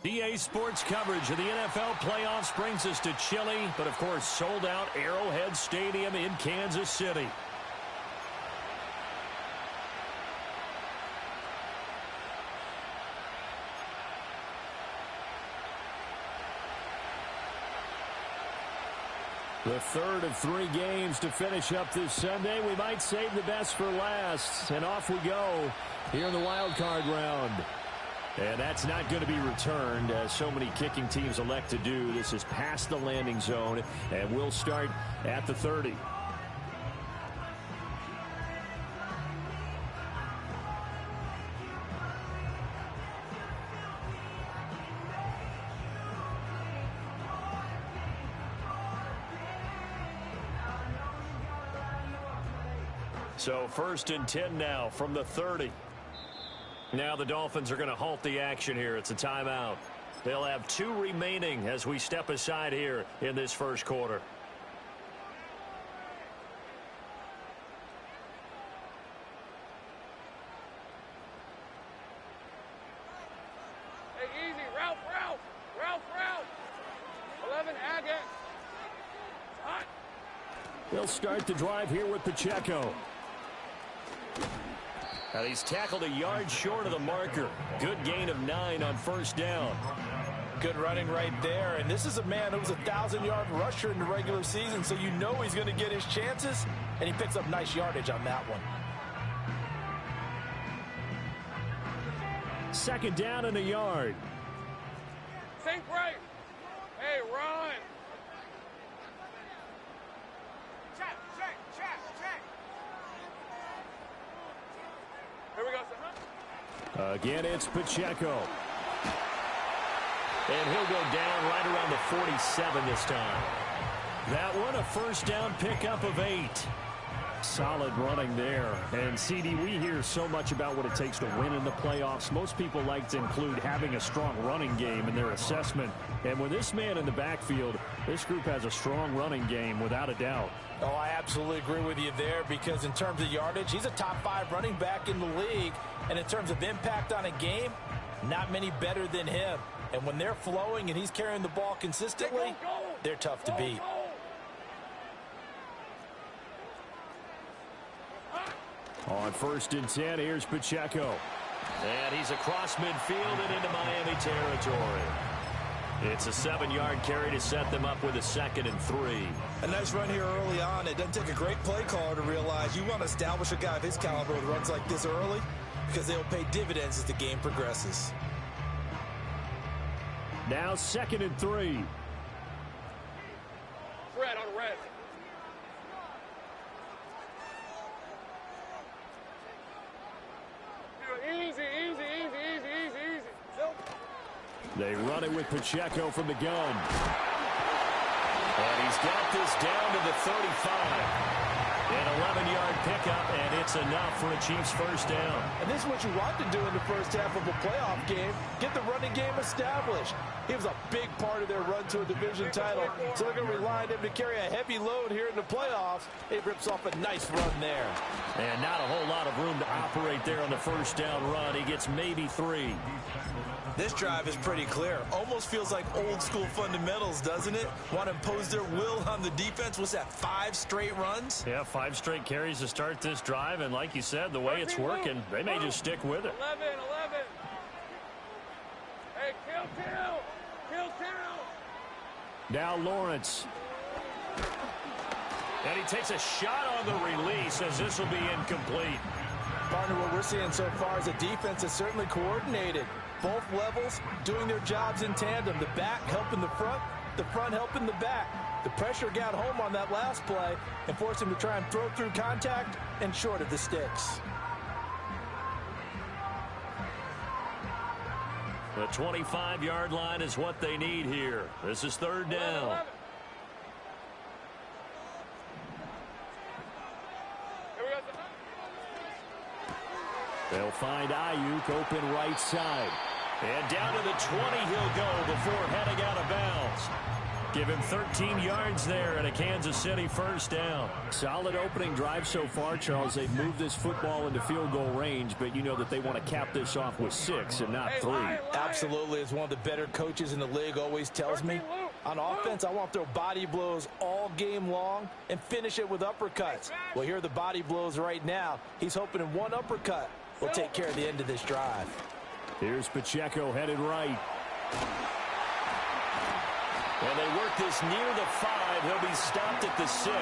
EA Sports coverage of the NFL playoffs brings us to Chile, but of course sold out Arrowhead Stadium in Kansas City. The third of 3 games to finish up this Sunday. We might save the best for last. And off we go here in the wild card round. And that's not going to be returned, as so many kicking teams elect to do. This is past the landing zone, and we'll start at the 30. So 1st and 10 now from the 30. Now the Dolphins are going to halt the action here. It's a timeout. They'll have 2 remaining as we step aside here in this first quarter. Hey, easy. Ralph. 11, Agate. Hot. They'll start the drive here with Pacheco. And he's tackled a yard short of the marker. Good gain of 9 on first down. Good running right there. And this is a man who was a 1,000-yard rusher in the regular season, so you know he's going to get his chances, and he picks up nice yardage on that one. 2nd down and a yard. Sink right. Hey, run. Check. Here we go, son. Again, it's Pacheco. And he'll go down right around the 47 this time. That one, a first down pickup of 8. Solid running there. And, CD, we hear so much about what it takes to win in the playoffs. Most people like to include having a strong running game in their assessment. And with this man in the backfield, this group has a strong running game without a doubt. Oh, I absolutely agree with you there, because in terms of yardage, he's a top 5 running back in the league. And in terms of impact on a game, not many better than him. And when they're flowing and he's carrying the ball consistently, they're tough to beat. On 1st and 10, here's Pacheco. And he's across midfield and into Miami territory. It's a 7-yard carry to set them up with a 2nd and 3. A nice run here early on. It doesn't take a great play caller to realize you want to establish a guy of his caliber with runs like this early, because they'll pay dividends as the game progresses. Now 2nd and 3. Red on red. Easy. They run it with Pacheco from the gun. And he's got this down to the 35. An 11-yard pickup, and it's enough for a Chiefs first down. And this is what you want to do in the first half of a playoff game. Get the running game established. He was a big part of their run to a division title, so they're going to rely on him to carry a heavy load here in the playoffs. He rips off a nice run there. And not a whole lot of room to operate there on the first down run. He gets maybe 3. This drive is pretty clear. Almost feels like old school fundamentals, doesn't it? Want to impose their will on the defense. What's that, 5 straight runs? Yeah, 5 straight carries to start this drive. And like you said, the way it's working, they may just stick with it. 11. Hey, kill. Now Lawrence. And he takes a shot on the release as this will be incomplete. Partner, what we're seeing so far is a defense that's certainly coordinated. Both levels doing their jobs in tandem. The back helping the front helping the back. The pressure got home on that last play and forced him to try and throw through contact and short of the sticks. The 25-yard line is what they need here. This is 3rd down. They'll find Ayuk open right side. And down to the 20 he'll go before heading out of bounds. Give him 13 yards there and a Kansas City first down. Solid opening drive so far, Charles. They've moved this football into field goal range, but you know that they want to cap this off with 6 and not 3. Absolutely. As one of the better coaches in the league always tells me, on offense, I want to throw body blows all game long and finish it with uppercuts. Well, here are the body blows right now. He's hoping in one uppercut will take care of the end of this drive. Here's Pacheco headed right. And they work this near the 5. He'll be stopped at the 6.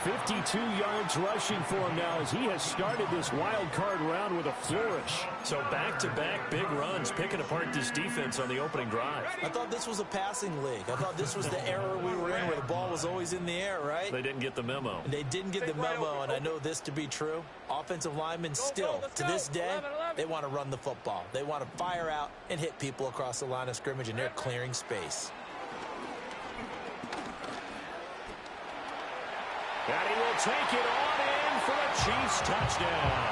52 yards rushing for him now as he has started this wild card round with a flourish. So back-to-back big runs, picking apart this defense on the opening drive. I thought this was a passing league. I thought this was the era we were in where the ball was always in the air, right? They didn't get the memo. They didn't get the memo, and I know this to be true. Offensive linemen still, to this day, they want to run the football. They want to fire out and hit people across the line of scrimmage, and they're clearing space. And he will take it on in for a Chiefs touchdown.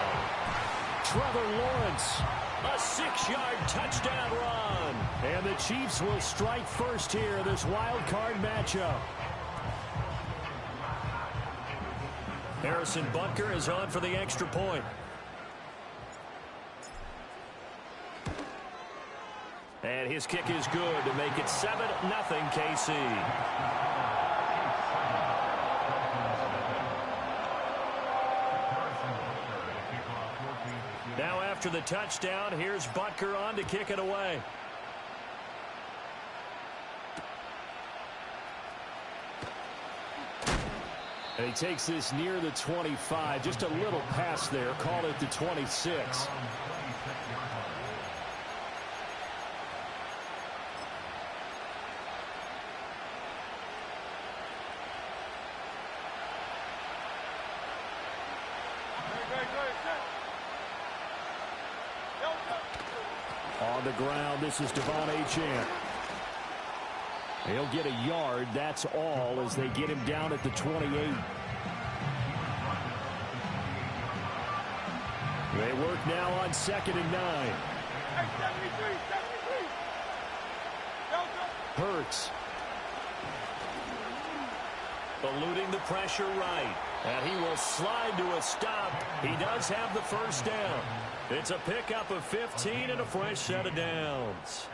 Trevor Lawrence, a 6-yard touchdown run. And the Chiefs will strike first here, this wild card matchup. Harrison Butker is on for the extra point. And his kick is good to make it 7-0 KC. Now after the touchdown, here's Butker on to kick it away. And he takes this near the 25. Just a little pass there. Call it the 26. On the ground, this is Devon Achane. He'll get a yard, that's all, as they get him down at the 28. They work now on 2nd and 9. Hurts. Eluding the pressure right. And he will slide to a stop. He does have the first down. It's a pickup of 15 and a fresh set of downs.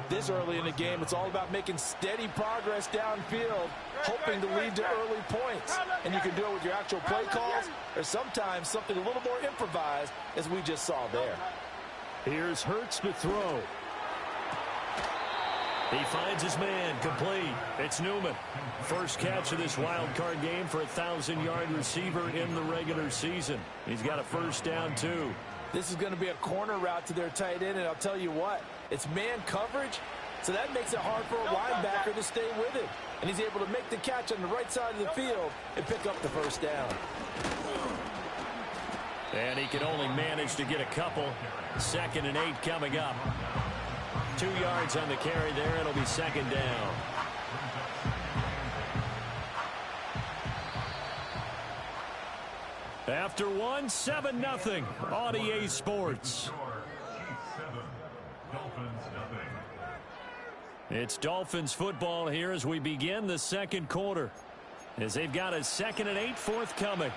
This early in the game, it's all about making steady progress downfield, hoping to lead to early points. And you can do it with your actual play calls or sometimes something a little more improvised, as we just saw there. Here's Hurts to throw. He finds his man, complete. It's Newman. First catch of this wild card game for a 1,000-yard receiver in the regular season. He's got a first down, too. This is going to be a corner route to their tight end, and I'll tell you what, it's man coverage, so that makes it hard for a linebacker to stay with him. And he's able to make the catch on the right side of the field and pick up the first down. And he can only manage to get a couple. 2nd and 8 coming up. 2 yards on the carry there. It'll be 2nd down. After one, 7-0 on EA Sports. It's Dolphins football here as we begin the second quarter, as they've got a 2nd and 8 forthcoming.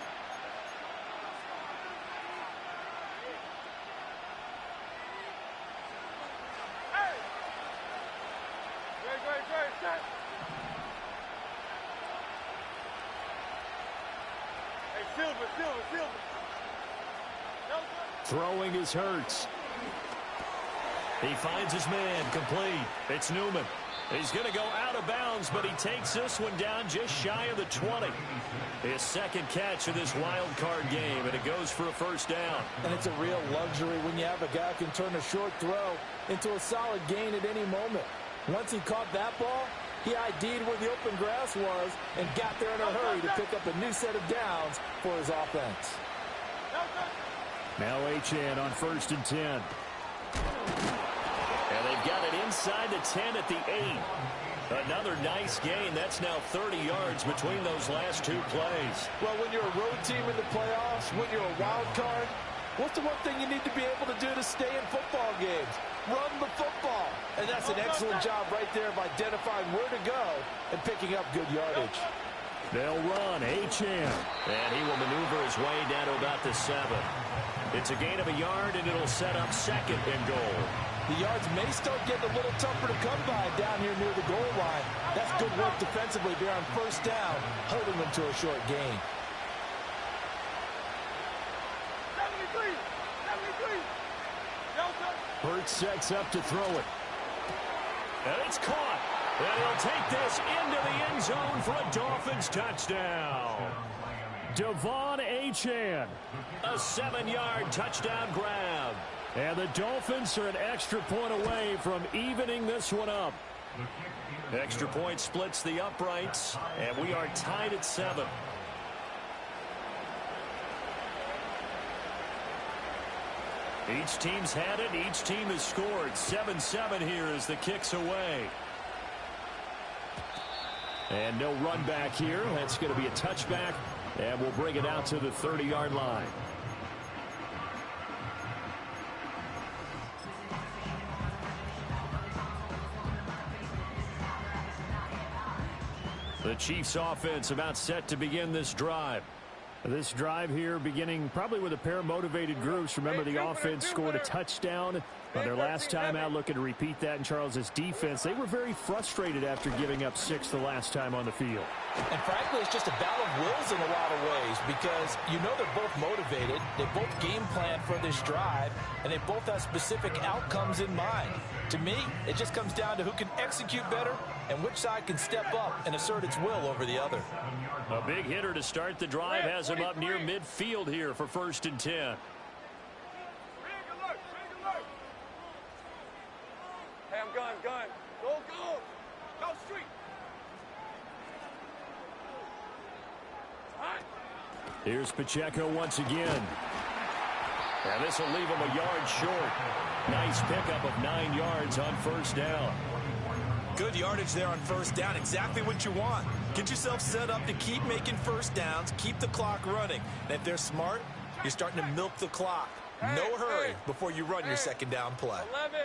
Throwing is Hurts. He finds his man, complete. It's Newman. He's going to go out of bounds, but he takes this one down just shy of the 20. His second catch of this wild card game, and it goes for a first down. And it's a real luxury when you have a guy who can turn a short throw into a solid gain at any moment. Once he caught that ball, he ID'd where the open grass was and got there in a hurry to pick up a new set of downs for his offense. Now Achane on 1st and 10. And they've got it inside the 10 at the 8. Another nice gain. That's now 30 yards between those last 2 plays. Well, when you're a road team in the playoffs, when you're a wild card, What's the one thing you need to be able to do to stay in football games? Run the football. And that's an excellent job right there of identifying where to go and picking up good yardage. They'll run Achane, and he will maneuver his way down to about the 7. It's a gain of a yard, and it'll set up 2nd and goal. The yards may start getting a little tougher to come by down here near the goal line. That's good work defensively there on 1st down, holding them to a short gain. 73! 73! Hurts sets up to throw it. And it's caught. And he'll take this into the end zone for a Dolphins touchdown. Devon Achane, a 7-yard touchdown grab. And the Dolphins are an extra point away from evening this one up. Extra point splits the uprights, and we are tied at 7. Each team's had it. Each team has scored. 7-7 here as the kick's away. And no run back here. That's going to be a touchback, and we'll bring it out to the 30-yard line. The Chiefs offense about set to begin this drive. This drive here beginning probably with a pair of motivated groups. Remember, the offense scored a touchdown on their last time out, looking to repeat that in Charles's defense. They were very frustrated after giving up 6 the last time on the field. And frankly, it's just a battle of wills in a lot of ways because you know they're both motivated, they both game plan for this drive, and they both have specific outcomes in mind. To me, it just comes down to who can execute better and which side can step up and assert its will over the other. A big hitter to start the drive has him up near midfield here for 1st and 10. Hey, I'm gun. Go. Go street. Here's Pacheco once again. And this will leave him a yard short. Nice pickup of 9 yards on 1st down. Good yardage there on 1st down. Exactly what you want. Get yourself set up to keep making 1st downs, keep the clock running. And if they're smart, you're starting to milk the clock. No hurry before you run your 2nd down play. 11.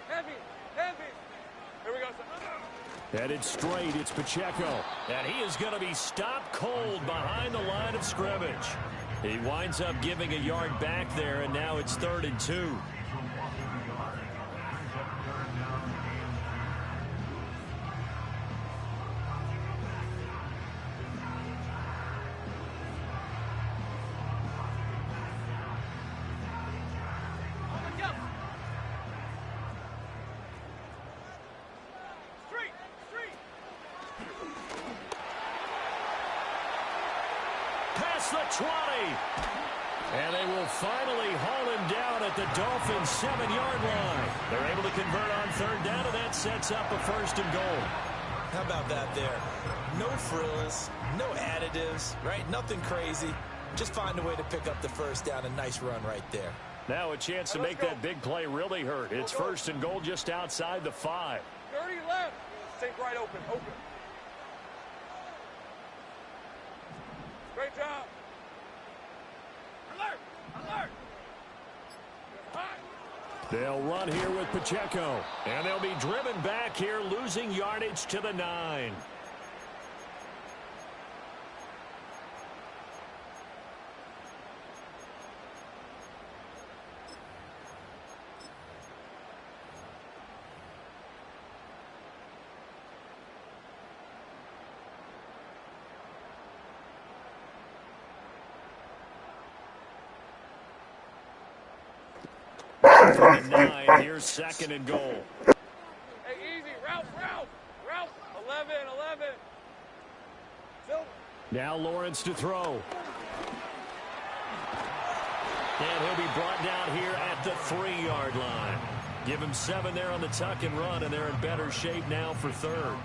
Heavy. Here we go, sir. Headed straight, it's Pacheco. And he is going to be stopped cold behind the line of scrimmage. He winds up giving a yard back there, and now it's 3rd and 2. The 20. And they will finally haul him down at the Dolphins' 7-yard line. They're able to convert on 3rd down, and that sets up a 1st and goal. How about that there? No frills, no additives, right? Nothing crazy. Just find a way to pick up the 1st down. A nice run right there. Now a chance to make that big play really hurt. It's 1st and goal just outside the 5. 30 left. Take right open. Great job. Alert. They'll run here with Pacheco. And they'll be driven back here, losing yardage to the 9. From the 9, here's 2nd and goal. Hey, easy. Route. 11. Silver. Now Lawrence to throw. And he'll be brought down here at the 3-yard line. Give him 7 there on the tuck and run, and they're in better shape now for 3rd.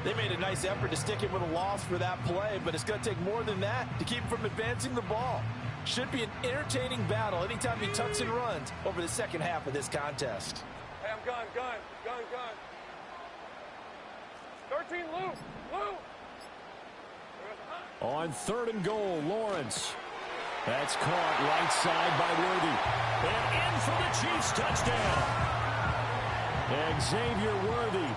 They made a nice effort to stick it with a loss for that play, but it's going to take more than that to keep him from advancing the ball. Should be an entertaining battle anytime he tucks and runs over the 2nd half of this contest. Hey, I'm gun. 13 loop. On 3rd and goal, Lawrence. That's caught right side by Worthy. And in for the Chiefs touchdown. Xavier Worthy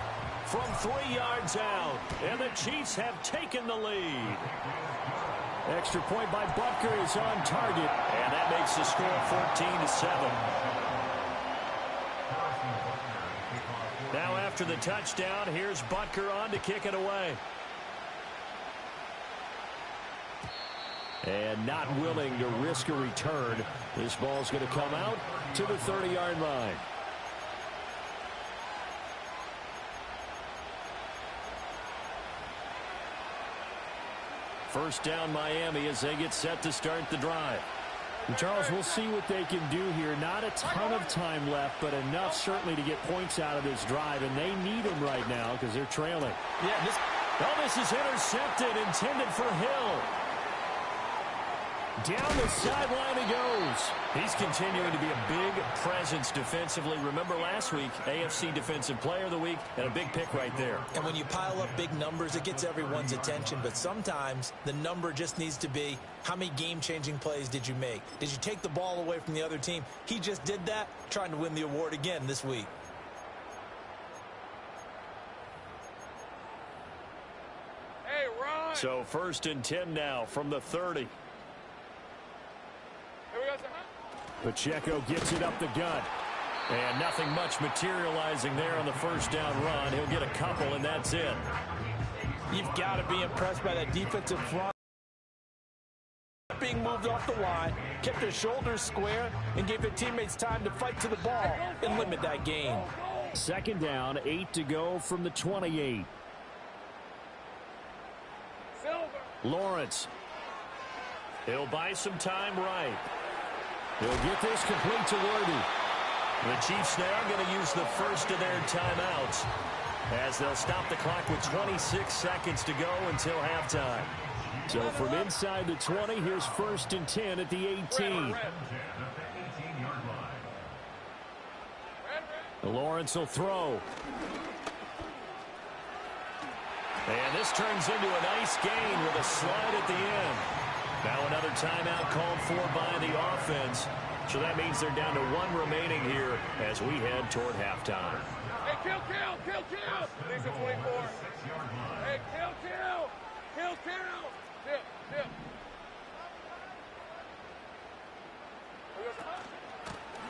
from 3 yards out. And the Chiefs have taken the lead. Extra point by Butker is on target. And that makes the score 14-7. Now after the touchdown, here's Butker on to kick it away. And not willing to risk a return. This ball's going to come out to the 30-yard line. First down Miami as they get set to start the drive. And Charles, we'll see what they can do here. Not a ton of time left, but enough certainly to get points out of this drive. And they need them right now because they're trailing. Yeah, this is intercepted, intended for Hill. Down the sideline he goes. He's continuing to be a big presence defensively. Remember last week, AFC Defensive Player of the Week, and a big pick right there. And when you pile up big numbers, it gets everyone's attention. But sometimes the number just needs to be, how many game-changing plays did you make? Did you take the ball away from the other team? He just did that, trying to win the award again this week. Hey, Ron! So 1st and 10 now from the 30. Pacheco gets it up the gut. And nothing much materializing there on the first down run. He'll get a couple, and that's it. You've got to be impressed by that defensive front. Being moved off the line, kept their shoulders square, and gave their teammates time to fight to the ball and limit that gain. 2nd down, 8 to go from the 28. Lawrence. He'll buy some time right. He'll get this complete to Worthy. The Chiefs now going to use the first of their timeouts as they'll stop the clock with 26 seconds to go until halftime. So from inside the 20, here's 1st and 10 at the 18. Lawrence will throw. And this turns into a nice gain with a slide at the end. Now another timeout called for by the offense. So that means they're down to 1 remaining here as we head toward halftime. Hey, kill! These are 24. Hey, kill! Kill!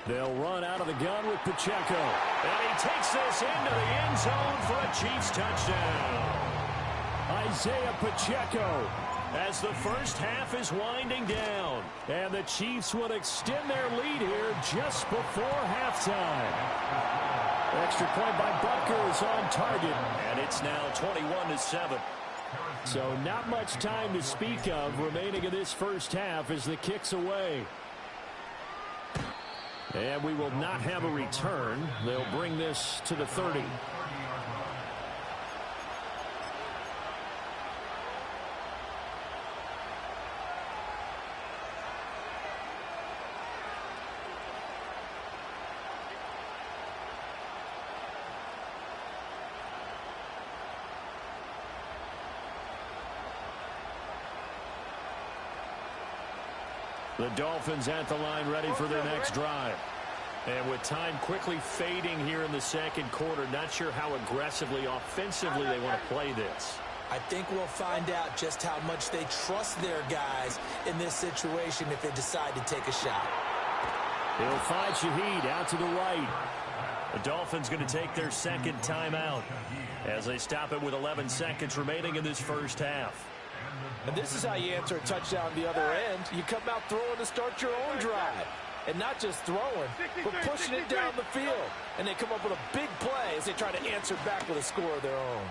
They'll run out of the gun with Pacheco. And he takes this into the end zone for a Chiefs touchdown. Isaiah Pacheco, as the first half is winding down. And the Chiefs will extend their lead here just before halftime. Extra point by Butker is on target. And it's now 21-7. So not much time to speak of remaining in this first half as the kick's away. And we will not have a return. They'll bring this to the 30. The Dolphins at the line ready for their next drive. And with time quickly fading here in the second quarter, not sure how aggressively, offensively they want to play this. I think we'll find out just how much they trust their guys in this situation if they decide to take a shot. He'll find Shaheed out to the right. The Dolphins going to take their second timeout as they stop it with 11 seconds remaining in this first half. And this is how you answer a touchdown the other end. You come out throwing to start your own drive. And not just throwing, but pushing it down the field. And they come up with a big play as they try to answer back with a score of their own.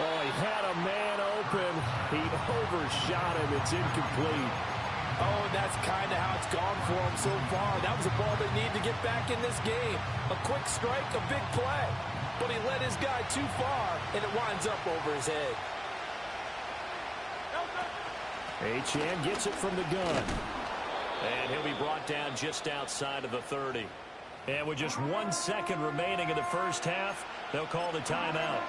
Oh, he had a man open. He overshot him. It's incomplete. Oh, and that's kind of how it's gone for him so far. That was a ball they need to get back in this game. A quick strike, a big play. But he led his guy too far, and it winds up over his head. Achane gets it from the gun. And he'll be brought down just outside of the 30. And with just 1 second remaining in the first half, they'll call the timeout.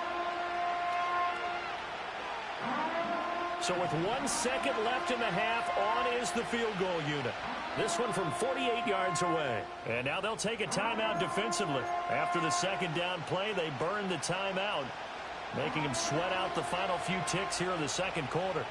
So with 1 second left in the half, on is the field goal unit. This one from 48 yards away. And now they'll take a timeout defensively. After the second down play, they burn the timeout, making them sweat out the final few ticks here in the second quarter.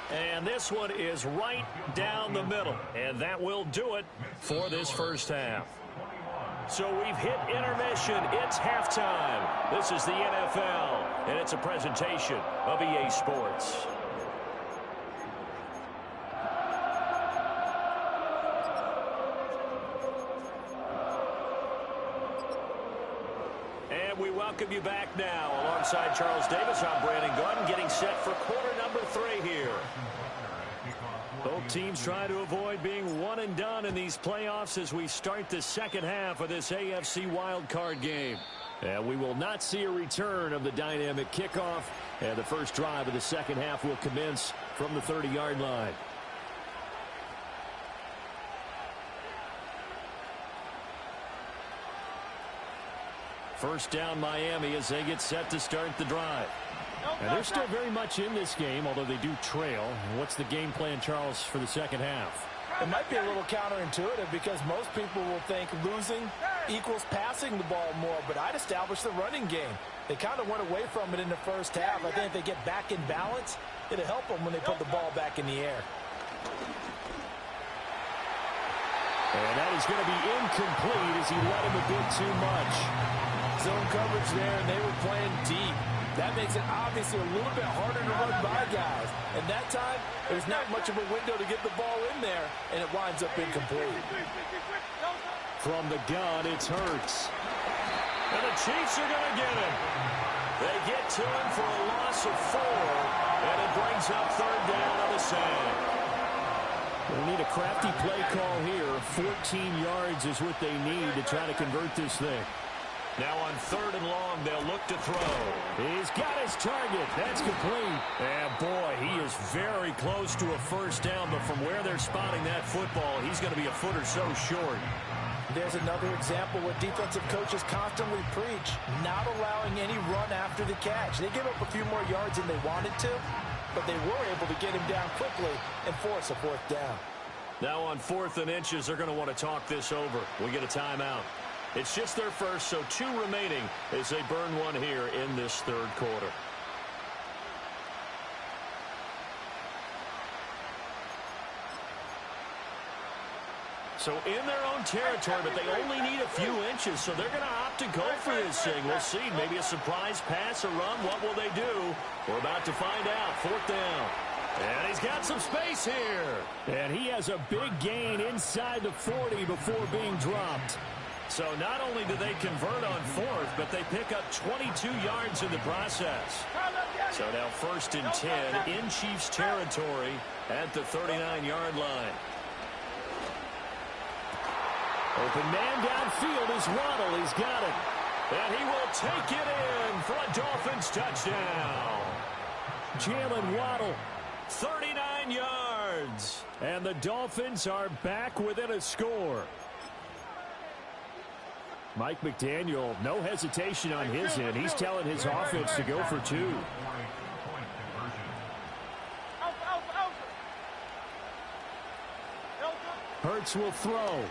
And this one is right down the middle. And that will do it for this first half. So we've hit intermission. It's halftime. This is the NFL, and it's a presentation of EA Sports. And we welcome you back now. Alongside Charles Davis, I'm Brandon Gunn, getting set for quarter number 3 here. Both teams try to avoid being one and done in these playoffs as we start the second half of this AFC wildcard game. And we will not see a return of the dynamic kickoff. And the first drive of the second half will commence from the 30-yard line. First down Miami as they get set to start the drive. And they're still very much in this game, although they do trail. What's the game plan, Charles, for the second half? It might be a little counterintuitive because most people will think losing equals passing the ball more, but I'd establish the running game. They kind of went away from it in the first half. I think if they get back in balance, it'll help them when they put the ball back in the air. And that is going to be incomplete as he let him a bit too much. Zone coverage there, and they were playing deep. That makes it obviously a little bit harder to run by guys. And that time, there's not much of a window to get the ball in there, and it winds up incomplete. From the gun, it's Hurts. And the Chiefs are going to get him. They get to him for a loss of 4, and it brings up third down on the sand. They need a crafty play call here. 14 yards is what they need to try to convert this thing. Now on third and long, they'll look to throw. He's got his target. That's complete. And boy, he is very close to a first down, but from where they're spotting that football, he's going to be a foot or so short. There's another example where defensive coaches constantly preach, not allowing any run after the catch. They give up a few more yards than they wanted to, but they were able to get him down quickly and force a fourth down. Now on 4th and inches, they're going to want to talk this over. We get a timeout. It's just their first, so 2 remaining as they burn one here in this third quarter. So in their own territory, but they only need a few inches, so they're going to opt to go for this thing. We'll see. Maybe a surprise pass or run. What will they do? We're about to find out. 4th down. And he's got some space here. And he has a big gain inside the 40 before being dropped. So not only do they convert on 4th, but they pick up 22 yards in the process. So now 1st and 10 in Chiefs territory at the 39-yard line. Open man downfield is Waddle. He's got it. And he will take it in for a Dolphins touchdown. Jalen Waddle, 39 yards. And the Dolphins are back within a score. Mike McDaniel, no hesitation on his end. He's telling his offense to go for 2. Hurts will throw.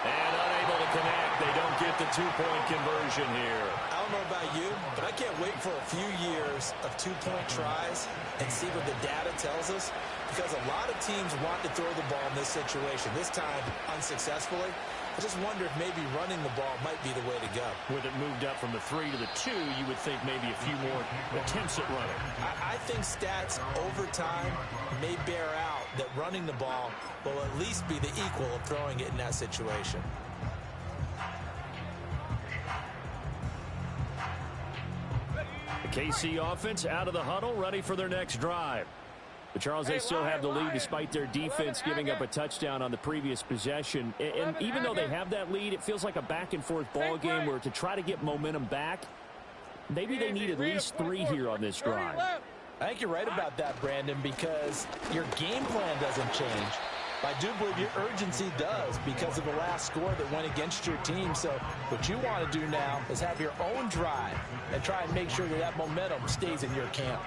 And unable to connect. They don't get the 2-point conversion here. I don't know about you, but I can't wait for a few years of 2-point tries and see what the data tells us, because a lot of teams want to throw the ball in this situation. This time, unsuccessfully. I just wonder if maybe running the ball might be the way to go. With it moved up from the 3 to the 2, you would think maybe a few more attempts at running. I think stats over time may bear out that running the ball will at least be the equal of throwing it in that situation. The KC offense out of the huddle, ready for their next drive. But Charles, they still have the lead despite their defense giving up a touchdown on the previous possession. And even though they have that lead, it feels like a back-and-forth ball game where to try to get momentum back, maybe they need at least 3 here on this drive. I think you're right about that, Brandon, because your game plan doesn't change. I do believe your urgency does because of the last score that went against your team. So what you want to do now is have your own drive and try and make sure that that momentum stays in your camp.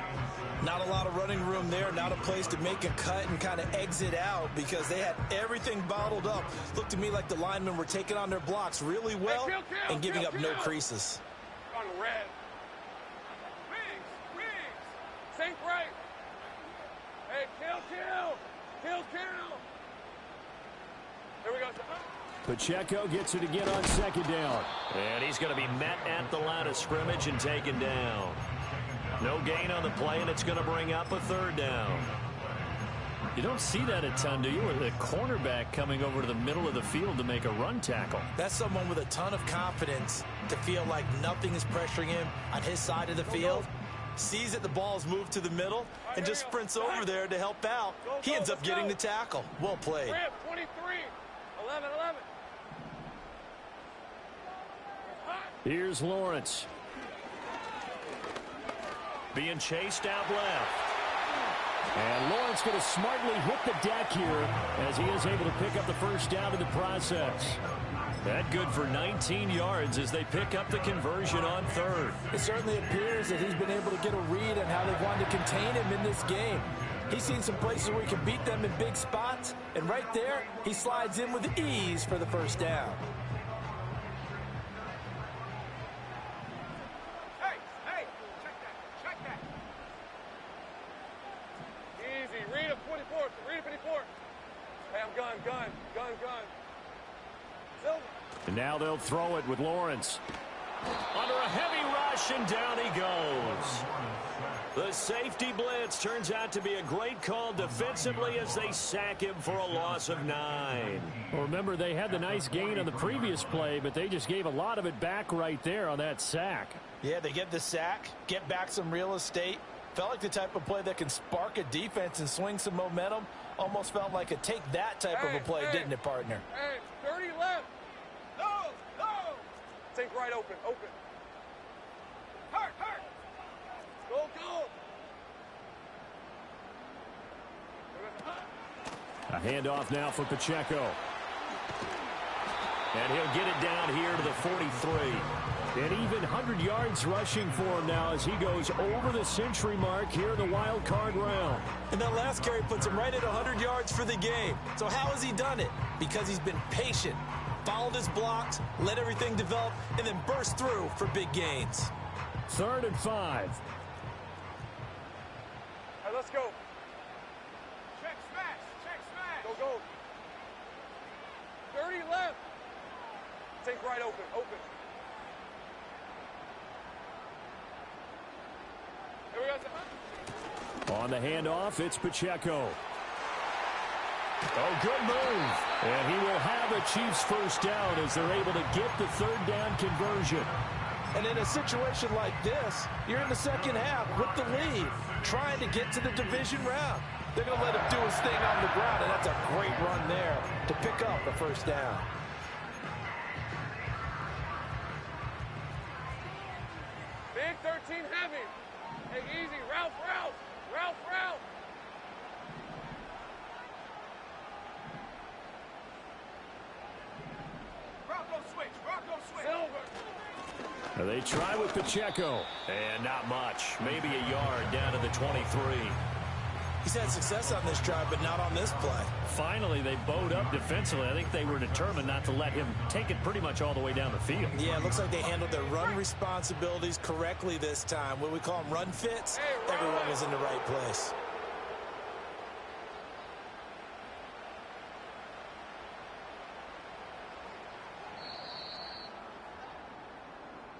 Not a lot of running room there, not a place to make a cut and kind of exit out because they had everything bottled up. Looked to me like the linemen were taking on their blocks really well and giving up no creases. On red. Wings. Sink right. Hey, kill. Here we go. Pacheco gets it again on second down. And he's going to be met at the line of scrimmage and taken down. No gain on the play, and it's going to bring up a third down. You don't see that a ton, do you? With the cornerback coming over to the middle of the field to make a run tackle. That's someone with a ton of confidence to feel like nothing is pressuring him on his side of the field. Sees that the ball's moved to the middle and just sprints over there to help out. He ends up getting the tackle. Well played. 23. 11. Here's Lawrence. Being chased out left. And Lawrence going to smartly hit the deck here as he is able to pick up the first down in the process. That good for 19 yards as they pick up the conversion on third. It certainly appears that he's been able to get a read on how they wanted to contain him in this game. He's seen some places where he can beat them in big spots, and right there, he slides in with ease for the first down. Hey, check that. Easy, read a 24. Hey, I'm gun. Silver. And now they'll throw it with Lawrence. Under a heavy rush, and down he goes. The safety blitz turns out to be a great call defensively as they sack him for a loss of 9. Well, remember, they had the nice gain on the previous play, but they just gave a lot of it back right there on that sack. Yeah, they get the sack, get back some real estate. Felt like the type of play that can spark a defense and swing some momentum. Almost felt like a take that type of a play, didn't it, partner? Hey, 30 left. No. Think right, open. Hurt. Go. A handoff now for Pacheco. And he'll get it down here to the 43. And even 100 yards rushing for him now as he goes over the century mark here in the wild card round. And that last carry puts him right at 100 yards for the game. So how has he done it? Because he's been patient, followed his blocks, let everything develop, and then burst through for big gains. 3rd and 5. All right, let's go. Check smash. Go. 30 left. Think right, open. Here we go. On the handoff, it's Pacheco. Oh, good move. And he will have the Chiefs first down as they're able to get the third down conversion. And in a situation like this, you're in the second half with the lead, trying to get to the division round. They're going to let him do his thing on the ground, and that's a great run there to pick up the first down. Big 13 heavy. Hey, easy. Route. Rocco switch. Silver. Now they try with Pacheco. And not much. Maybe a yard down to the 23. He's had success on this drive, but not on this play. Finally, they bowed up defensively. I think they were determined not to let him take it pretty much all the way down the field. Yeah, it looks like they handled their run responsibilities correctly this time. What we call them run fits, everyone was in the right place.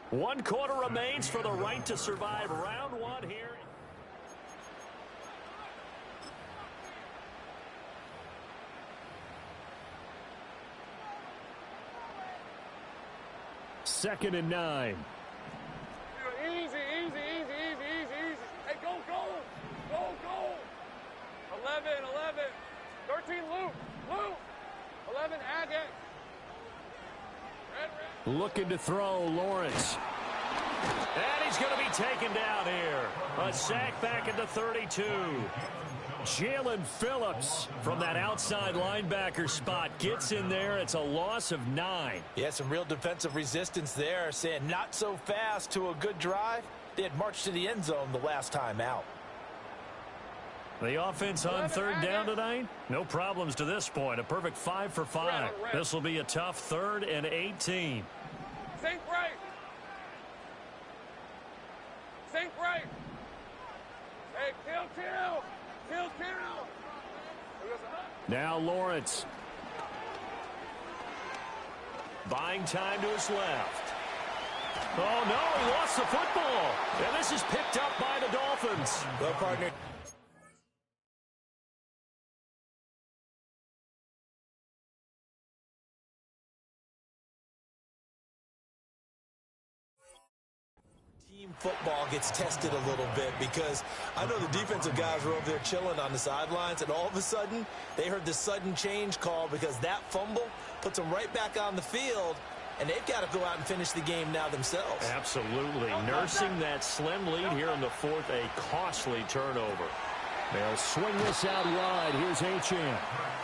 One quarter remains for the right to survive round 1 here. Second and 9. Easy. Hey, go. 11. 13, Luke. 11, Agate. Red. Looking to throw, Lawrence. And he's going to be taken down here. A sack back at the 32. Jalen Phillips from that outside linebacker spot gets in there. It's a loss of 9. Yeah, some real defensive resistance there, saying not so fast to a good drive. They had marched to the end zone the last time out. The offense on third down tonight, no problems to this point. A perfect 5 for 5. This will be a tough 3rd and 18. Sink right. Sink right. Hey, kill. Now Lawrence. Buying time to his left. Oh, no, he lost the football. And this is picked up by the Dolphins. Well, partner. Football gets tested a little bit because I know the defensive guys were over there chilling on the sidelines, and all of a sudden they heard the sudden change call because that fumble puts them right back on the field, and they've got to go out and finish the game now themselves. Absolutely. Nursing that slim lead here in the 4th, a costly turnover. They'll swing this out wide. Here's Achane.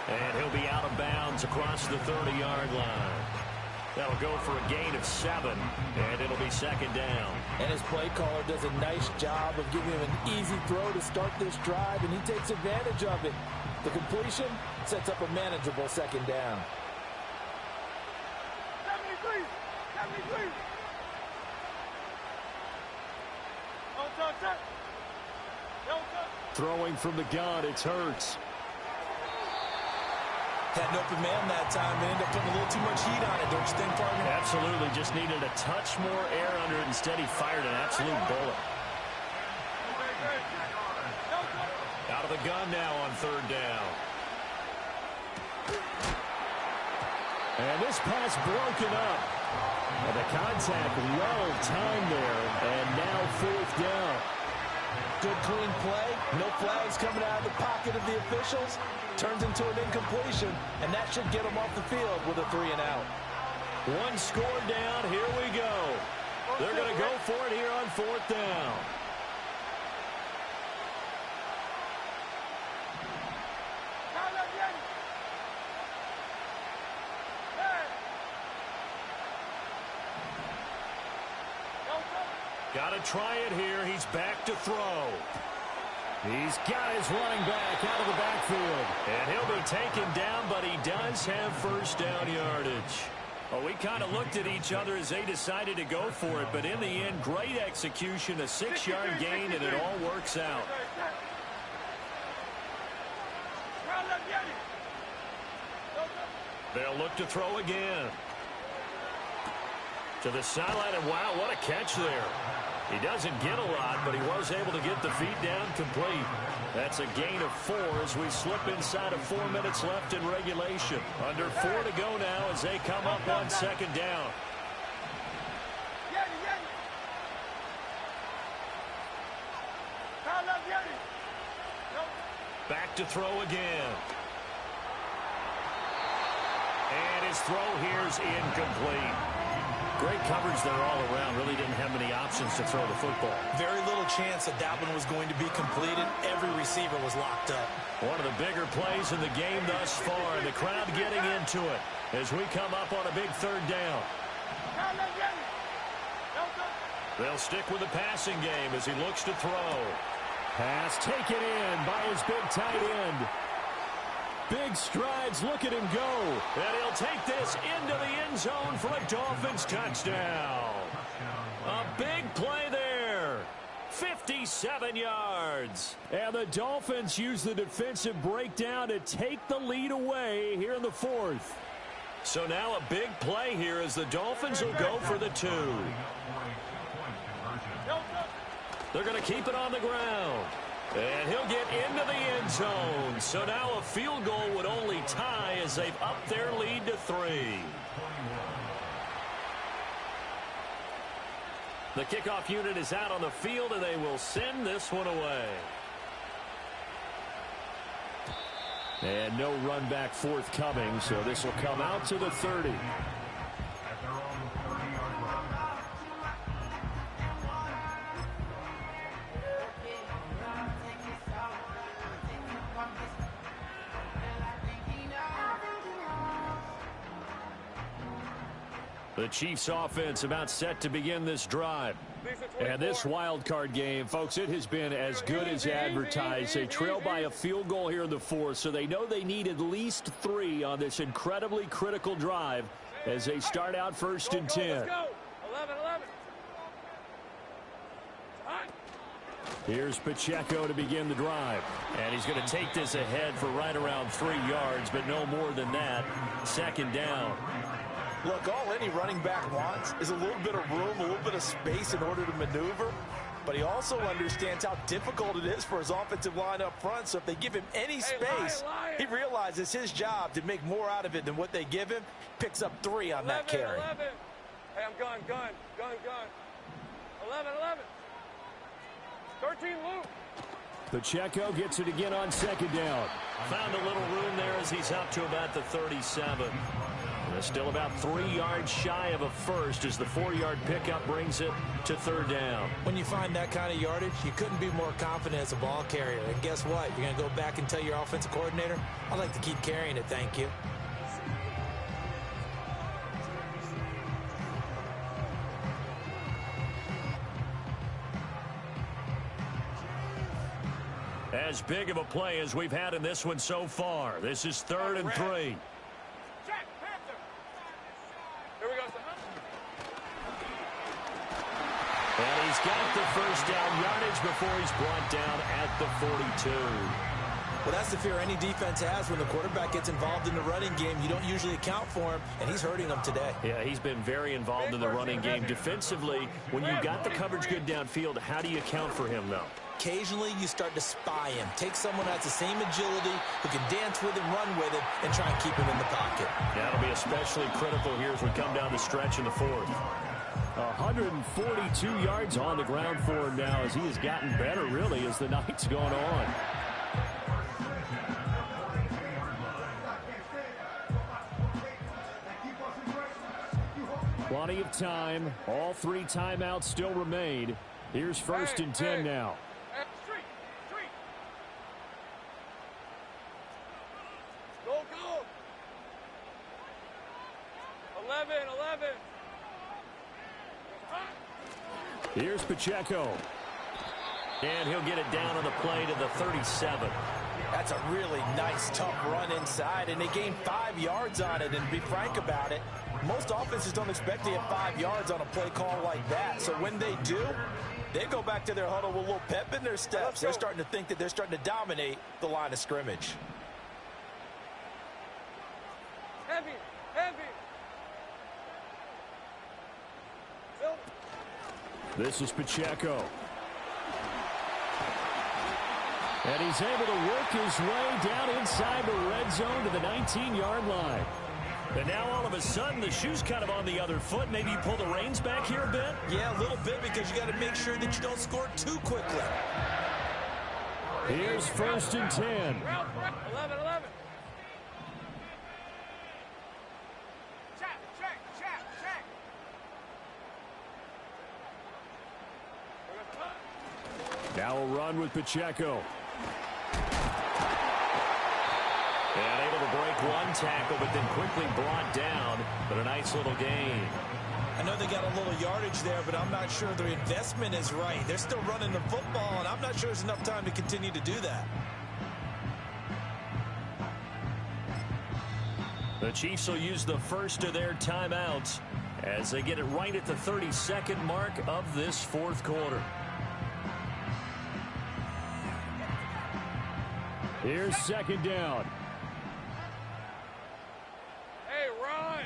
And he'll be out of bounds across the 30-yard line. That'll go for a gain of 7, and it'll be 2nd down. And his play caller does a nice job of giving him an easy throw to start this drive, and he takes advantage of it. The completion sets up a manageable 2nd down. 73. Throwing from the gun, it's Hurts. Had an open man that time and ended up putting a little too much heat on it, don't you think, partner? Absolutely. Just needed a touch more air under it. Instead, he fired an absolute bullet. Out of the gun now on 3rd down. And this pass broken up. And the contact well timed there. And now 4th down. Good clean play. No flags coming out of the pocket of the officials. Turns into an incompletion, and that should get them off the field with a 3 and out. 1 score down. Here we go. They're going to go for it here on 4th down. Got to try it here. He's back to throw. He's got his running back out of the backfield. And he'll be taken down, but he does have 1st down yardage. Well, we kind of looked at each other as they decided to go for it, but in the end, great execution, a 6-yard gain, and it all works out. They'll look to throw again. To the sideline, and wow, what a catch there. He doesn't get a lot, but he was able to get the feet down complete. That's a gain of 4 as we slip inside of 4 minutes left in regulation. Under 4 to go now as they come up on 2nd down. Back to throw again. And his throw here's incomplete. Great coverage there all around. Really didn't have many options to throw the football. Very little chance that that one was going to be completed. Every receiver was locked up. One of the bigger plays in the game thus far. And the crowd getting into it as we come up on a big 3rd down. They'll stick with the passing game as he looks to throw. Pass taken in by his big tight end. Big strides, look at him go. And he'll take this into the end zone for a Dolphins touchdown. A big play there. 57 yards. And the Dolphins use the defensive breakdown to take the lead away here in the 4th. So now a big play here as the Dolphins will go for the 2. They're going to keep it on the ground. And he'll get into the end zone. So now a field goal would only tie as they've upped their lead to 3. The kickoff unit is out on the field, and they will send this one away. And no run back forthcoming, so this will come out to the 30. The Chiefs offense about set to begin this drive. And this wild card game, folks, it has been as good as advertised. They trail by a field goal here in the fourth, so they know they need at least 3 on this incredibly critical drive as they start out first and 10. Let's go. 11. Here's Pacheco to begin the drive. And he's going to take this ahead for right around 3 yards, but no more than that. Second down. Look, all any running back wants is a little bit of room, a little bit of space in order to maneuver. But he also understands how difficult it is for his offensive line up front. So if they give him any space, he realizes his job to make more out of it than what they give him. Picks up 3 on that carry. 11. Hey, I'm gun. 11. 13 loop. Pacheco gets it again on second down. Found a little room there as he's up to about the 37. And it's still about 3 yards shy of a first as the 4-yard pickup brings it to third down. When you find that kind of yardage, you couldn't be more confident as a ball carrier. And guess what? You're going to go back and tell your offensive coordinator, I'd like to keep carrying it, thank you. As big of a play as we've had in this one so far. This is 3rd and 3. Check, Panther. Here we go. And he's got the first down yardage before he's brought down at the 42. Well, that's the fear any defense has when the quarterback gets involved in the running game. You don't usually account for him, and he's hurting them today. Yeah, he's been very involved in the running game. Defensively, when you've got the coverage good downfield, how do you account for him, though? Occasionally, you start to spy him. Take someone who has the same agility, who can dance with him, run with him, and try and keep him in the pocket. That'll be especially critical here as we come down the stretch in the fourth. 142 yards on the ground for him now as he has gotten better, really, as the night's gone on. Plenty of time. All 3 timeouts still remain. Here's 1st and 10 now. Street. Go. 11. Here's Pacheco. And he'll get it down on the play to the 37. That's a really nice, tough run inside, and they gained 5 yards on it. And to be frank about it, most offenses don't expect to get 5 yards on a play call like that. So when they do, they go back to their huddle with a little pep in their steps. They're starting to think that they're starting to dominate the line of scrimmage. Heavy. This is Pacheco. And he's able to work his way down inside the red zone to the 19-yard line. And now all of a sudden the shoe's kind of on the other foot. Maybe you pull the reins back here a bit? Yeah, a little bit, because you got to make sure that you don't score too quickly. Here's 1st and 10. 11. Check. Now a run with Pacheco. And able to break one tackle, but then quickly brought down. But a nice little gain. I know they got a little yardage there, but I'm not sure their investment is right. They're still running the football, and I'm not sure there's enough time to continue to do that. The Chiefs will use the first of their timeouts as they get it right at the 32nd mark of this fourth quarter. Here's 2nd down. Hey, run.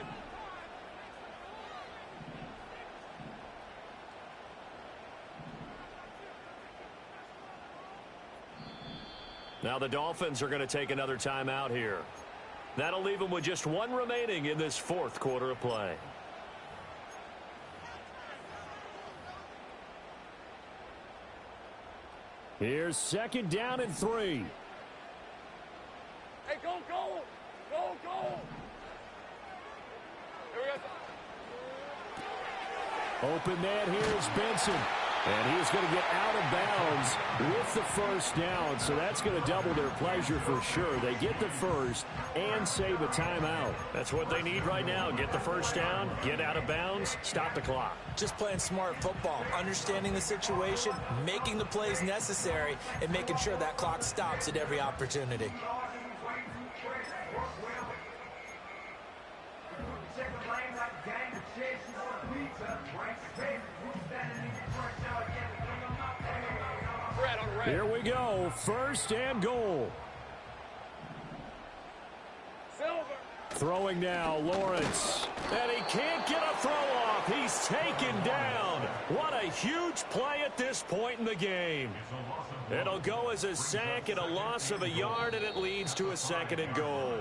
Now the Dolphins are going to take another timeout here. That'll leave them with just 1 remaining in this fourth quarter of play. Here's 2nd down and 3. Hey, go. Here we go. Open man, here's Benson. And he's going to get out of bounds with the first down, so that's going to double their pleasure for sure. They get the first and save a timeout. That's what they need right now. Get the first down, get out of bounds, stop the clock. Just playing smart football, understanding the situation, making the plays necessary, and making sure that clock stops at every opportunity. Here we go, first and goal. Silver. Throwing now, Lawrence. And he can't get a throw off. He's taken down. What a huge play at this point in the game. It'll go as a sack and a loss of a yard, and it leads to a second and goal.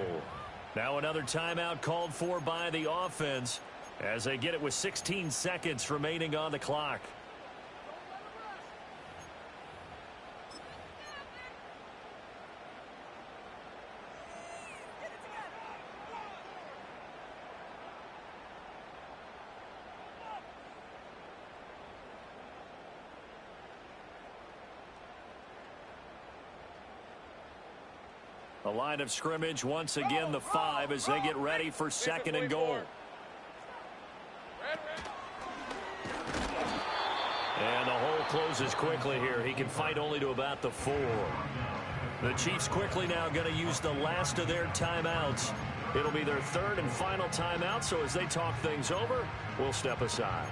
Now another timeout called for by the offense as they get it with 16 seconds remaining on the clock. The line of scrimmage once again the 5 as they get ready for second and goal. And the hole closes quickly here. He can fight only to about the 4. The Chiefs quickly now going to use the last of their timeouts. It'll be their third and final timeout, so as they talk things over, we'll step aside.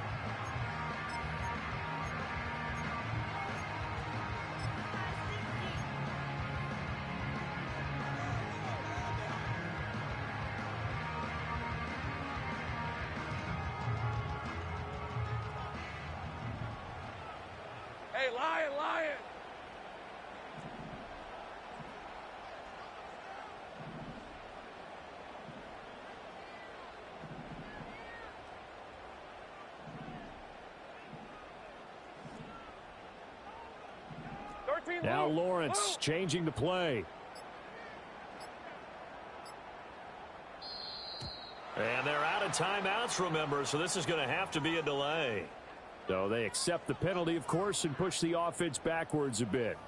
Hey, Lion, Lion. Now Lawrence changing the play. And they're out of timeouts, remember, so this is going to have to be a delay. So they accept the penalty, of course, and push the offense backwards a bit.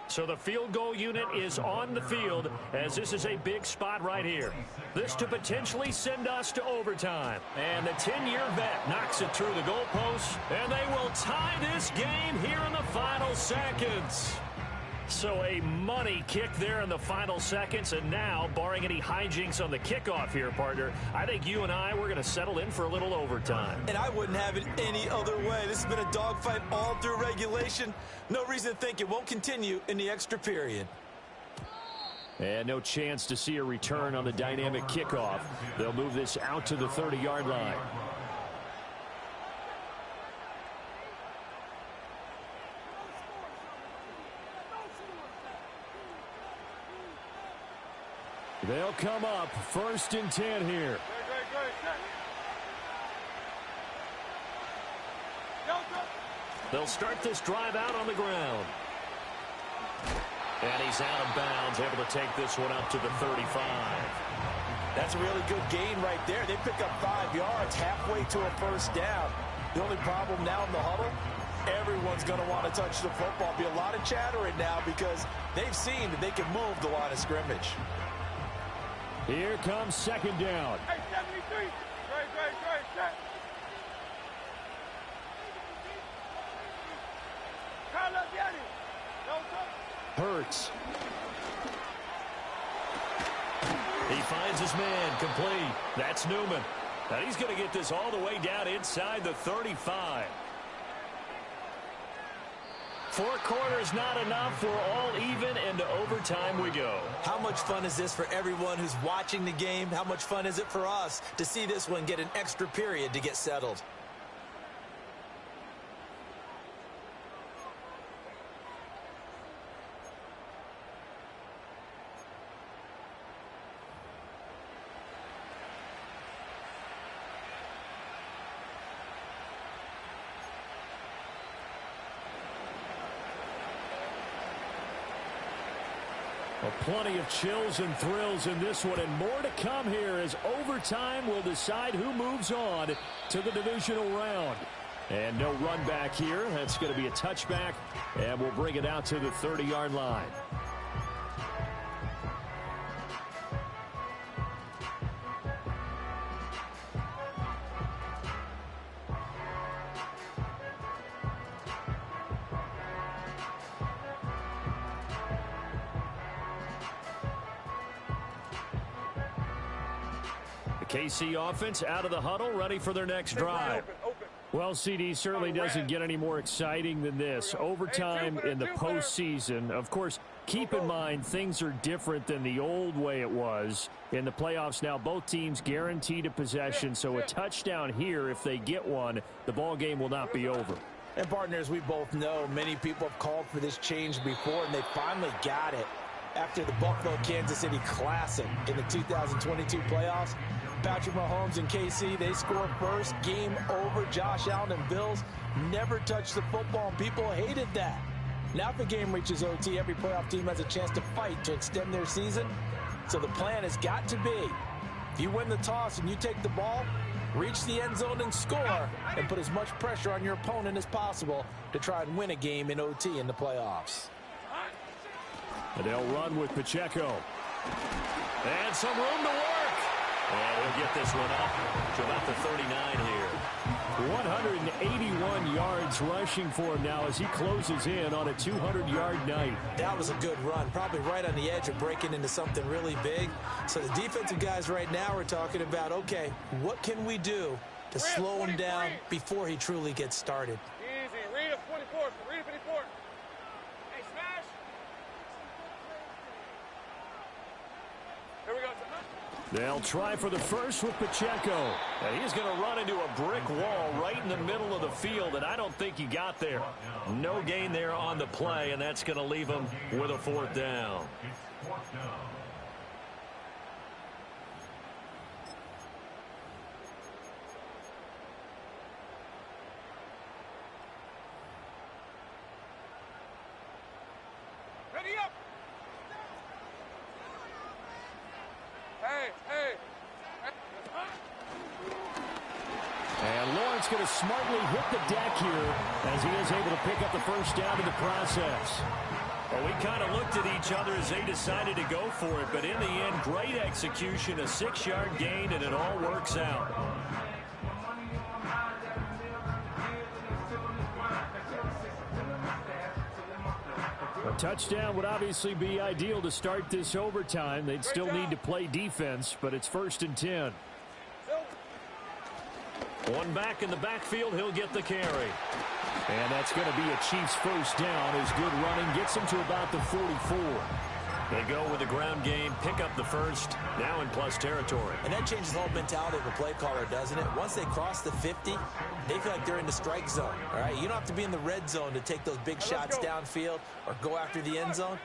So the field goal unit is on the field as this is a big spot right here. This to potentially send us to overtime. And the 10-year vet knocks it through the goalpost, and they will tie this game here in the final seconds. So a money kick there in the final seconds, and now, barring any hijinks on the kickoff here, partner, I think you and I, we're going to settle in for a little overtime. And I wouldn't have it any other way. This has been a dogfight all through regulation. No reason to think it won't continue in the extra period. And no chance to see a return on the dynamic kickoff. They'll move this out to the 30-yard line. They'll come up first and 10 here. They'll start this drive out on the ground. And he's out of bounds, able to take this one up to the 35. That's a really good gain right there. They pick up 5 yards halfway to a first down. The only problem now in the huddle, everyone's going to want to touch the football. Be a lot of chattering now because they've seen that they can move the line of scrimmage. Here comes second down. Hey, 73. Great. Set. Carlos, get it. Hurts. He finds his man complete. That's Newman. Now he's going to get this all the way down inside the 35. 4 quarters not enough. We're all even, and to overtime we go. How much fun is this for everyone who's watching the game? How much fun is it for us to see this one get an extra period to get settled? Well, plenty of chills and thrills in this one, and more to come here as overtime will decide who moves on to the divisional round. And no run back here. That's going to be a touchback, and we'll bring it out to the 30-yard line. KC offense out of the huddle, ready for their next drive. Well, CD certainly doesn't get any more exciting than this. Overtime in the postseason. Of course, keep in mind things are different than the old way it was. In the playoffs now, both teams guaranteed a possession, so a touchdown here, if they get one, the ball game will not be over. And partners, we both know many people have called for this change before, and they finally got it after the Buffalo-Kansas City Classic in the 2022 playoffs. Patrick Mahomes and KC, they score first, game over. Josh Allen and Bills never touched the football, and people hated that. Now if the game reaches OT, every playoff team has a chance to fight to extend their season. So the plan has got to be, if you win the toss and you take the ball, reach the end zone and score, and put as much pressure on your opponent as possible to try and win a game in OT in the playoffs. And they'll run with Pacheco. And some room to work. And he'll get this one up to about the 39 here. 181 yards rushing for him now as he closes in on a 200-yard night. That was a good run, probably right on the edge of breaking into something really big. So the defensive guys right now are talking about, okay, what can we do to slow him down before he truly gets started? Easy. Read a 24. Read a 54. Hey, smash. Here we go. They'll try for the first with Pacheco. And he's going to run into a brick wall right in the middle of the field, and I don't think he got there. No gain there on the play, and that's going to leave him with a fourth down. Ready up. Hey. And Lawrence going to smartly hit the deck here as he is able to pick up the first down in the process. Well, we kind of looked at each other as they decided to go for it, but in the end, great execution, a 6-yard gain, and it all works out. A touchdown would obviously be ideal to start this overtime. They'd still need to play defense, but it's 1st and 10. One back in the backfield, he'll get the carry. And that's going to be a Chiefs first down as good running gets him to about the 44. They go with the ground game, pick up the first, now in plus territory. And that changes the whole mentality of a play caller, doesn't it? Once they cross the 50, they feel like they're in the strike zone, all right? You don't have to be in the red zone to take those big shots downfield or go after the end zone.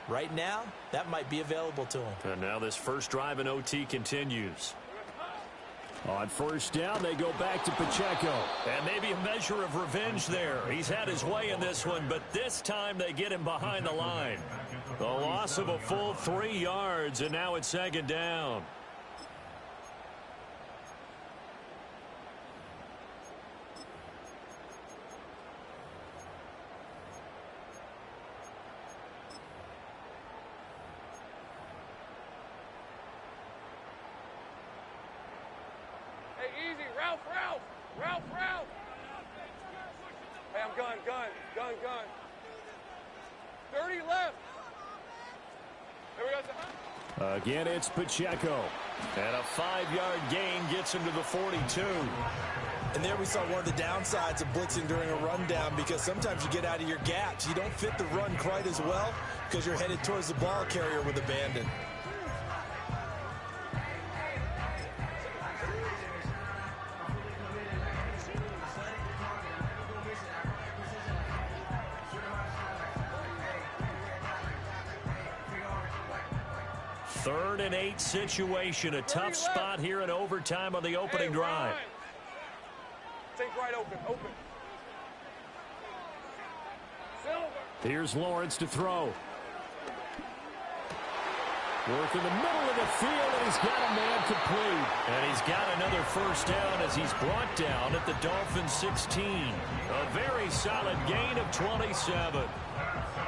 Right now, that might be available to them. And now this first drive in OT continues. On first down, they go back to Pacheco. And maybe a measure of revenge there. He's had his way in this one, but this time they get him behind the line. The loss of a full 3 yards, and now it's 2nd down. Hey, easy. Ralph. Hey, I'm gun. 30 left. There we go. Again, it's Pacheco. And a 5-yard gain gets him to the 42. And there we saw one of the downsides of blitzing during a rundown, because sometimes you get out of your gaps. You don't fit the run quite as well because you're headed towards the ball carrier with abandon. Third and 8 situation. A tough spot here in overtime on the opening drive. Take right open. Here's Lawrence to throw. Working the middle of the field, and he's got a man complete. And he's got another first down as he's brought down at the Dolphins 16. A very solid gain of 27.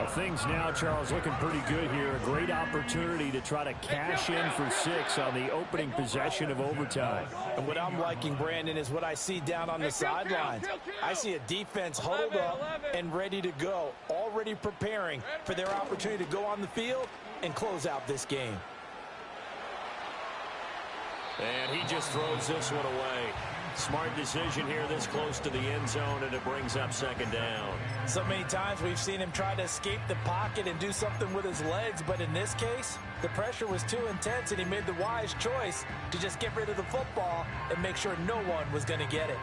Things now, Charles, looking pretty good here. A great opportunity to try to cash in for 6 on the opening possession of overtime. And what I'm liking, Brandon, is what I see down on the sidelines. I see a defense huddled up and ready to go, already preparing for their opportunity to go on the field and close out this game. And he just throws this one away. Smart decision here this close to the end zone, and it brings up second down. So many times we've seen him try to escape the pocket and do something with his legs, but in this case, the pressure was too intense, and he made the wise choice to just get rid of the football and make sure no one was going to get it.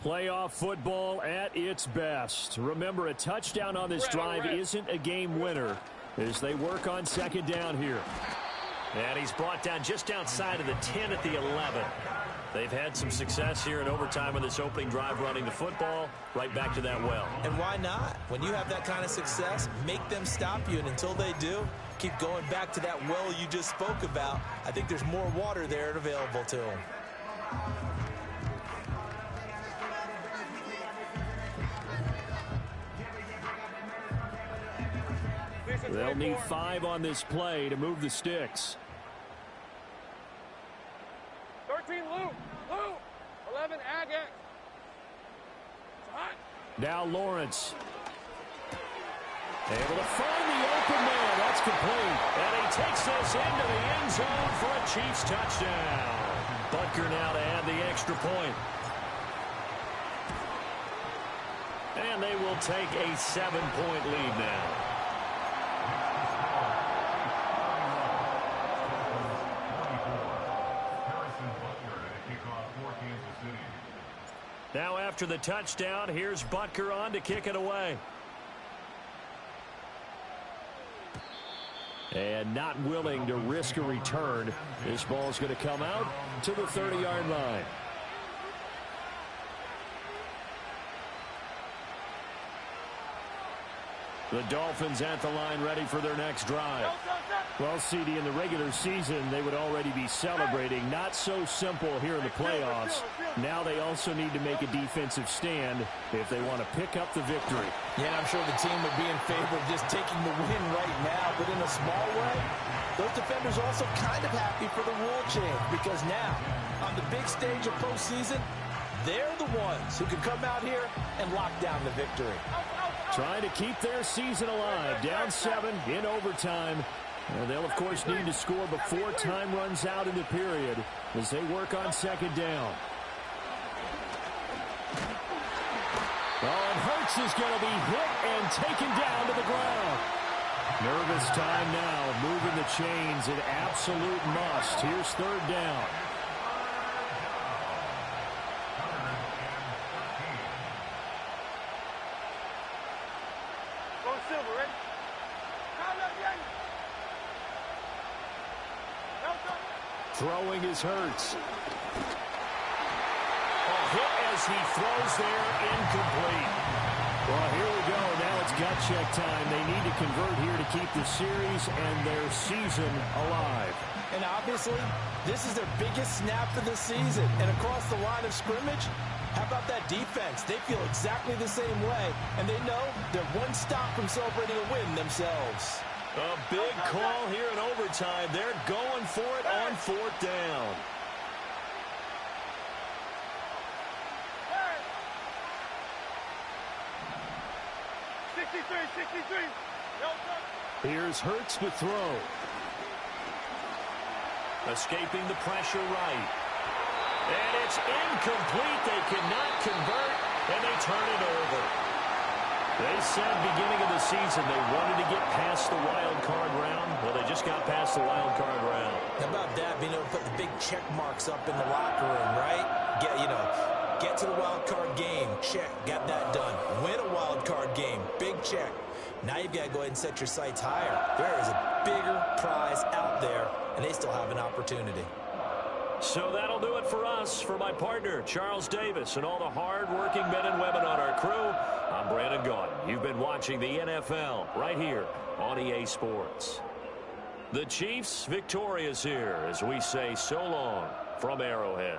Playoff football at its best. Remember, a touchdown on this drive isn't a game winner as they work on second down here. And he's brought down just outside of the 10 at the 11. They've had some success here in overtime on this opening drive running the football. Right back to that well. And why not? When you have that kind of success, make them stop you. And until they do, keep going back to that well you just spoke about. I think there's more water there available to them. They'll need 5 on this play to move the sticks. 13, Luke. 11, Agate. Now Lawrence. Able to find the open man. That's complete. And he takes this into the end zone for a Chiefs touchdown. Butker now to add the extra point. And they will take a 7-point lead now. Now after the touchdown, here's Butker on to kick it away. And not willing to risk a return. This ball's going to come out to the 30-yard line. The Dolphins at the line ready for their next drive. Well, CD, in the regular season, they would already be celebrating. Not so simple here in the playoffs. Now they also need to make a defensive stand if they want to pick up the victory. Yeah, and I'm sure the team would be in favor of just taking the win right now, but in a small way, those defenders are also kind of happy for the rule change because now, on the big stage of postseason, they're the ones who can come out here and lock down the victory. Trying to keep their season alive. Down 7 in overtime. They'll, of course, need to score before time runs out in the period as they work on second down. Oh, and Hurts is going to be hit and taken down to the ground. Nervous time now, moving the chains, an absolute must. Here's third down. Throwing is Hurts. A hit as he throws there, incomplete. Well, here we go. Now it's gut check time. They need to convert here to keep the series and their season alive. And obviously, this is their biggest snap of the season. And across the line of scrimmage, how about that defense? They feel exactly the same way, and they know they're one stop from celebrating a win themselves. A big call here in overtime. They're going for it on fourth down. Here's Hurts to throw. Escaping the pressure right. And it's incomplete. They cannot convert, and they turn it over. They said beginning of the season they wanted to get past the wild card round. Well, they just got past the wild card round. How about that, being able to put the big check marks up in the locker room, right? Get to the wild card game. Check. Got that done. Win a wild card game. Big check. Now you've got to go ahead and set your sights higher. There is a bigger prize out there, and they still have an opportunity. So that'll do it for us. For my partner, Charles Davis, and all the hard-working men and women on our crew, I'm Brandon Gaudin. You've been watching the NFL right here on EA Sports. The Chiefs victorious here as we say so long from Arrowhead.